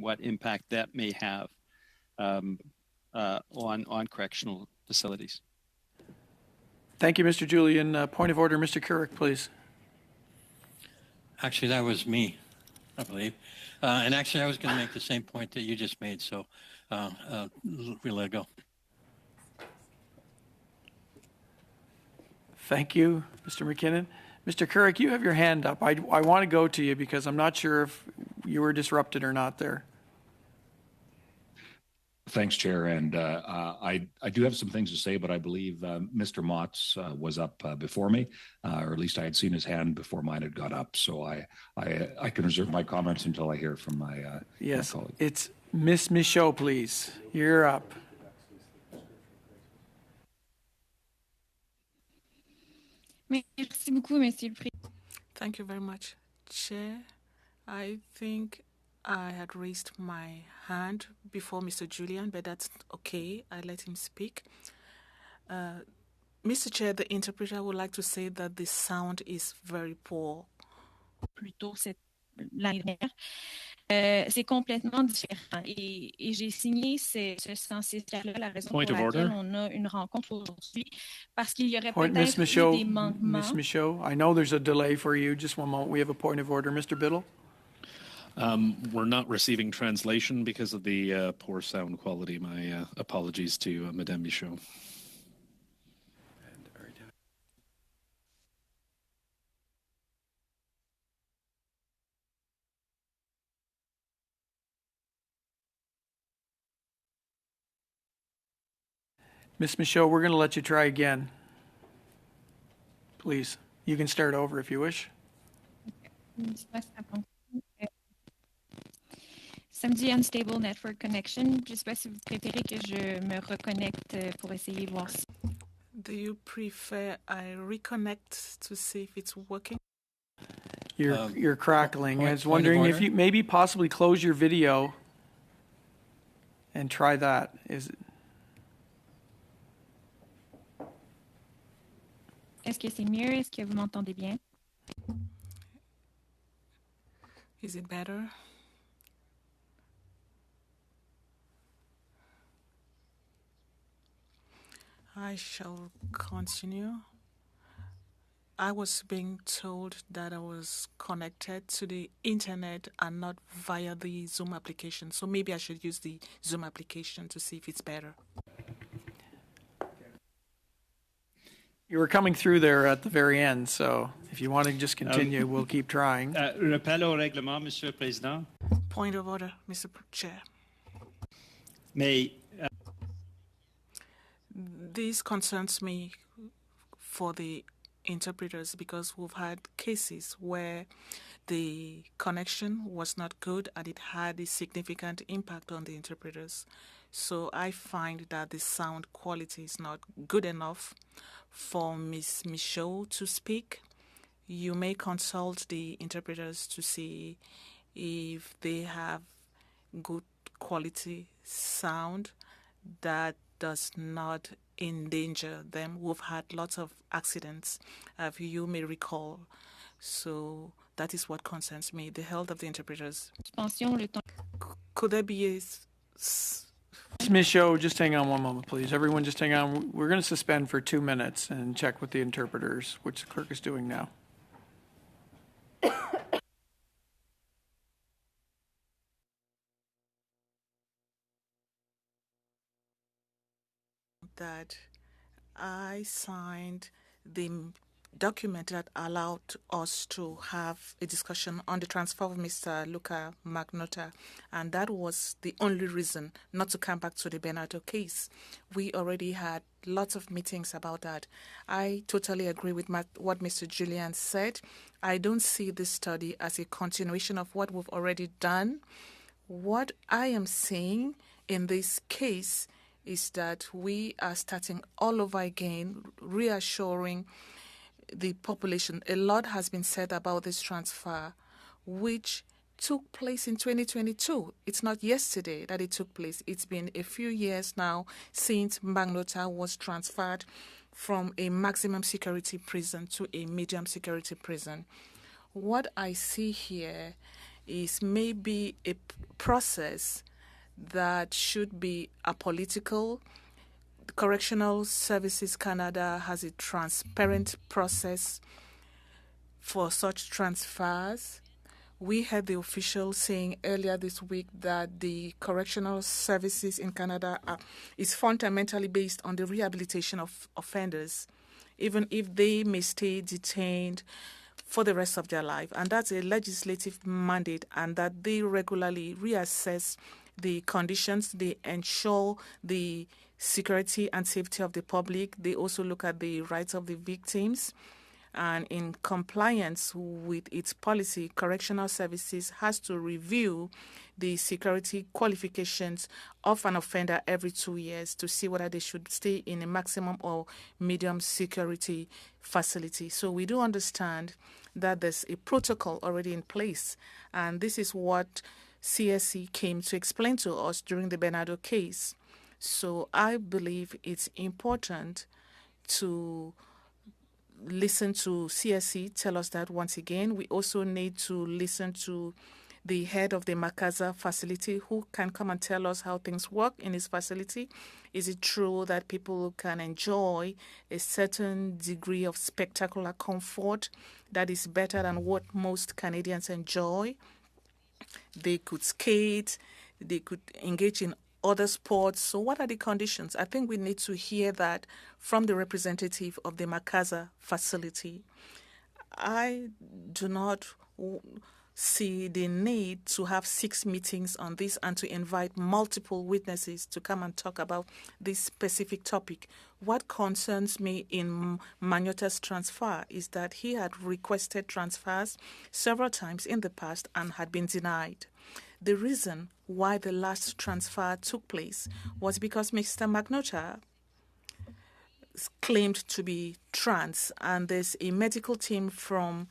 what impact that may have on correctional facilities. Thank you, Mr. Julian. Point of order, Mr. Carrick, please. Actually, that was me, I believe. And actually, I was going to make the same point that you just made, so we'll let it go. Thank you, Mr. McKinnon. Mr. Carrick, you have your hand up. I want to go to you because I'm not sure if you were disrupted or not there. Thanks, Chair. And I do have some things to say, but I believe Mr. Mott's was up before me, or at least I had seen his hand before mine had got up. So I can reserve my comments until I hear from my yes, my colleague. It's Miss Michaud, please. You're up. Merci beaucoup, Monsieur le Président. Thank you very much, Chair. I think I had raised my hand before Mr. Julian, but that's okay. I let him speak. Mr. Chair, the interpreter would like to say that the sound is very poor. Plutôt l'année dernière. C'est complètement différent. Et j'ai signé ce censé-là, la raison pour laquelle on a une rencontre aujourd'hui, parce qu'il y aurait peut-être eu des manquements. Ms. Michaud, I know there's a delay for you. Just one moment. We have a point of order. Mr. Biddle? We're not receiving translation because of the poor sound quality. My apologies to Madame Michaud. Ms. Michaud, we're going to let you try again. Please. You can start over if you wish. Samedi, unstable network connection. Je ne sais pas si vous préférez que je me reconnecte pour essayer de voir si. Do you prefer I reconnect to see if it's working? You're crackling. I was wondering if you maybe possibly close your video and try that. Est-ce que c'est mieux? Est-ce que vous m'entendez bien? Is it better? I shall continue. I was being told that I was connected to the internet and not via the Zoom application. So maybe I should use the Zoom application to see if it's better. You were coming through there at the very end, so if you want to just continue, we'll keep trying. Rappel au règlement, Monsieur le Président. Point of order, Mr. Chair. This concerns me for the interpreters because we've had cases where the connection was not good and it had a significant impact on the interpreters. So I find that the sound quality is not good enough for Ms. Michaud to speak. You may consult the interpreters to see if they have good quality sound that does not endanger them. We've had lots of accidents, if you may recall. So that is what concerns me, the health of the interpreters. Could there be a... Ms. Michaud, just hang on one moment, please. Everyone just hang on. We're going to suspend for 2 minutes and check with the interpreters, which the clerk is doing now. That I signed the document that allowed us to have a discussion on the transfer of Mr. Luca Magnotta, and that was the only reason not to come back to the Bernardo case. We already had lots of meetings about that. I totally agree with what Mr. Julian said. I don't see this study as a continuation of what we've already done. What I am saying in this case is that we are starting all over again, reassuring the population. A lot has been said about this transfer, which took place in 2022. It's not yesterday that it took place. It's been a few years now since Magnotta was transferred from a maximum security prison to a medium security prison. What I see here is maybe a process that should be apolitical. Correctional Services Canada has a transparent process for such transfers. We had the official saying earlier this week that the correctional services in Canada is fundamentally based on the rehabilitation of offenders, even if they may stay detained for the rest of their life. And that's a legislative mandate, and that they regularly reassess the conditions. They ensure the security and safety of the public. They also look at the rights of the victims. And in compliance with its policy, Correctional Services has to review the security qualifications of an offender every 2 years to see whether they should stay in a maximum or medium security facility. So we do understand that there's a protocol already in place, and this is what CSC came to explain to us during the Bernardo case. So I believe it's important to listen to CSC tell us that once again. We also need to listen to the head of the Makaza facility, who can come and tell us how things work in his facility. Is it true that people can enjoy a certain degree of spectacular comfort that is better than what most Canadians enjoy? They could skate, they could engage in other sports. So what are the conditions? I think we need to hear that from the representative of the Makaza facility. I do not see the need to have 6 meetings on this and to invite multiple witnesses to come and talk about this specific topic. What concerns me in Magnota's transfer is that he had requested transfers several times in the past and had been denied. The reason why the last transfer took place was because Mr. Magnota claimed to be trans, and there's a medical team from